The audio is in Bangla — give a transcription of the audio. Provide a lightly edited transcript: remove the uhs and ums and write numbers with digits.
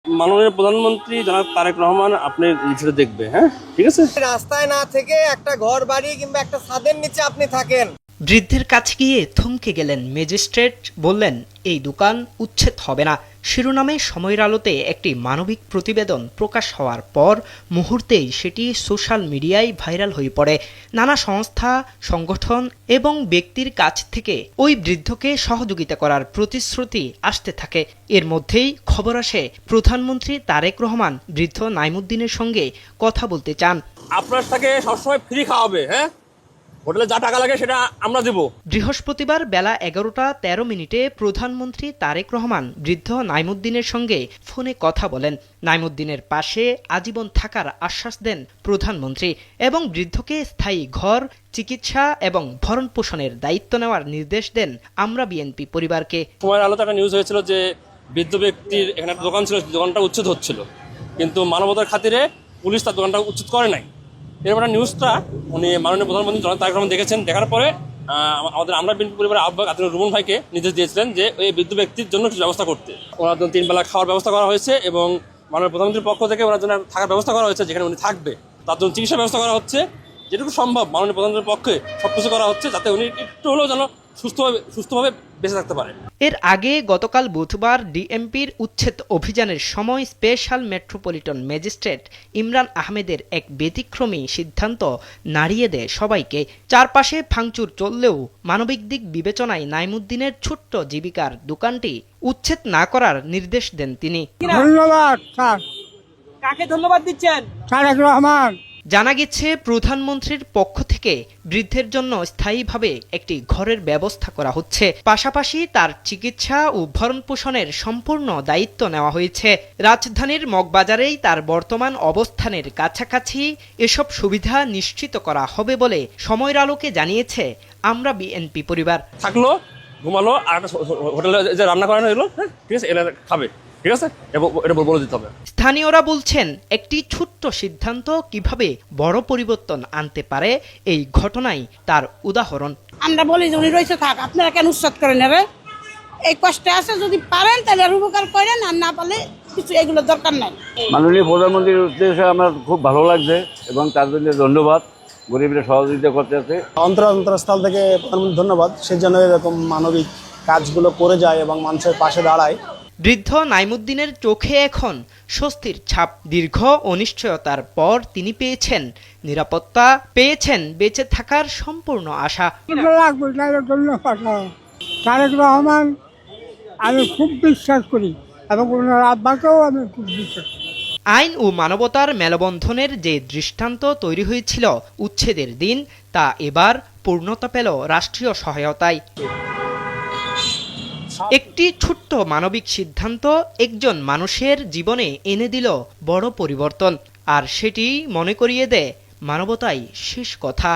মাননীয় প্রধানমন্ত্রী জনাব তারেক রহমান আপনি বিষয়টা দেখবে, হ্যাঁ ঠিক আছে। রাস্তায় না থেকে একটা ঘর বাড়ি কিংবা একটা ছাদের নিচে আপনি থাকেন। বৃদ্ধের কাছে গিয়ে থমকে গেলেন ম্যাজিস্ট্রেট, বললেন এই দোকান উচ্ছেদ হবে না। শিরোনামে সময়ের আলোতে একটি মানবিক প্রতিবেদন প্রকাশ হওয়ার পর মুহূর্তেই সেটি সোশ্যাল মিডিয়ায় ভাইরাল হয়ে পড়ে। নানা সংস্থা, সংগঠন এবং ব্যক্তির কাছ থেকে ওই বৃদ্ধকে সহযোগিতা করার প্রতিশ্রুতি আসতে থাকে। এর মধ্যেই খবর আসে প্রধানমন্ত্রী তারেক রহমান বৃদ্ধ নাইমুদ্দিনের সঙ্গে কথা বলতে চান। আপনার থেকে সবসময় ফ্রি খাওয়াবে, হ্যাঁ হোটেলে যা টাকা লাগে সেটা আমরা দেব। বৃহস্পতিবার বেলা 11টা 13 প্রধানমন্ত্রী তারেক রহমান বৃদ্ধ নাইমুদ্দিনের সঙ্গে ফোনে কথা বলেন। নাইমুদ্দিনের পাশে আজীবন থাকার আশ্বাস দেন প্রধানমন্ত্রী এবং বৃদ্ধকে স্থায়ী ঘর, চিকিৎসা এবং ভরণ পোষণের দায়িত্ব নেওয়ার নির্দেশ দেন আমরা বিএনপি পরিবারকে। সময়ের আলোতে একটা নিউজ হয়েছিল যে বৃদ্ধ ব্যক্তির এখানে একটা দোকান ছিল, দোকানটা উচ্ছেদ হচ্ছিল, কিন্তু মানবতার খাতিরে পুলিশ তার দোকানটা উচ্ছেদ করে নাই। এরপর নিউজটা উনি মাননীয় প্রধানমন্ত্রী জনাব তারেক রহমান দেখেছেন। দেখার পরে আমাদের আমরা বিএনপি পরিবারের আহ্বায়ক আতিকুর রুমন ভাইকে নির্দেশ দিয়েছিলেন যে এই বৃদ্ধ ব্যক্তির জন্য কিছু ব্যবস্থা করতে। ওনার জন্য 3 বেলা খাওয়ার ব্যবস্থা করা হয়েছে এবং মাননীয় প্রধানমন্ত্রীর পক্ষ থেকে ওনার জন্য থাকার ব্যবস্থা করা হয়েছে, যেখানে উনি থাকবে। তার জন্য চিকিৎসা ব্যবস্থা করা হচ্ছে, যেটুকু সম্ভব মাননীয় প্রধানমন্ত্রীর পক্ষে সবকিছু করা হচ্ছে যাতে উনি একটু হলেও যেন সুস্থভাবে বেঁচে থাকতে পারে। এর আগে গতকাল বুধবার ডিএমপির উচ্ছেদ অভিযানের সময় স্পেশাল মেট্রোপলিটন ম্যাজিস্ট্রেট ইমরান আহমেদের এক ব্যতিক্রমী সিদ্ধান্ত নাড়িয়ে দেয় সবাইকে। চারপাশে ভাঙচুর চললেও মানবিক দিক বিবেচনায় নাইমুদ্দিনের ছোট্ট জীবিকার দোকানটি উচ্ছেদ না করার নির্দেশ দেন তিনি। ধন্যবাদ স্যার। কাকে ধন্যবাদ দিচ্ছেন? তারেক রহমান। জানা গেছে প্রধানমন্ত্রীর পক্ষ থেকে বৃদ্ধের জন্য স্থায়ীভাবে একটি ঘরের ব্যবস্থা করা হচ্ছে। পাশাপাশি তার চিকিৎসা ও ভরণ পোষণের সম্পূর্ণ দায়িত্ব নেওয়া হয়েছে। রাজধানীর মগবাজারেই তার বর্তমান অবস্থানের কাছাকাছি এসব সুবিধা নিশ্চিত করা হবে বলে সময়ের আলোকে জানিয়েছে আমরা বিএনপি পরিবার। থাকলো, ঘুমালো, আর একটা হোটেলে যে রান্না করানো এগুলো, হ্যাঁ ঠিক আছে, এরা খাবে, ঠিক আছে, এটা বলে দিতে হবে। স্থানীয়রা বলছেন একটি ছোট্ট সিদ্ধান্ত কিভাবে বড় পরিবর্তন আনতে পারে এই ঘটনাই তার উদাহরণ। আমরা বলি যে উনি রয়েছে থাক, আপনারা কেন উচ্ছেদ করে নেবে? এই কষ্টে আছে, যদি পারেন তাহলে উপকার করেন, আর না পারলে কিছু এগুলো দরকার নাই। মাননীয় প্রধানমন্ত্রীর উদ্দেশ্যে আমার খুব ভালো লাগছে এবং তার জন্য ধন্যবাদ। গরিবরা সহযোগিতা করতে আছে। অন্তরস্থল থেকে প্রধানমন্ত্রী ধন্যবাদ, সে যেন এরকম মানবিক কাজগুলো করে যায় এবং মানুষের পাশে দাঁড়ায়। বৃদ্ধ নাইমুদ্দিনের চোখে এখন স্বস্তির ছাপ। দীর্ঘ অনিশ্চয়তার পর তিনি পেয়েছেন নিরাপত্তা, পেয়েছেন বেঁচে থাকার সম্পূর্ণ আশা। ধন্যবাদ তারেক রহমান, আমি খুব বিশ্বাস করি এবং ওনার আব্বাকেও আমি খুব বিশ্বাস করি। আইন ও মানবতার মেলবন্ধনের যে দৃষ্টান্ত তৈরি হয়েছিল উচ্ছেদের দিন, তা এবার পূর্ণতা পেল রাষ্ট্রীয় সহায়তায়। একটি ছোট্ট মানবিক সিদ্ধান্ত একজন মানুষের জীবনে এনে দিল বড় পরিবর্তন, আর সেটি মনে করিয়ে দেয় মানবতাই শেষ কথা।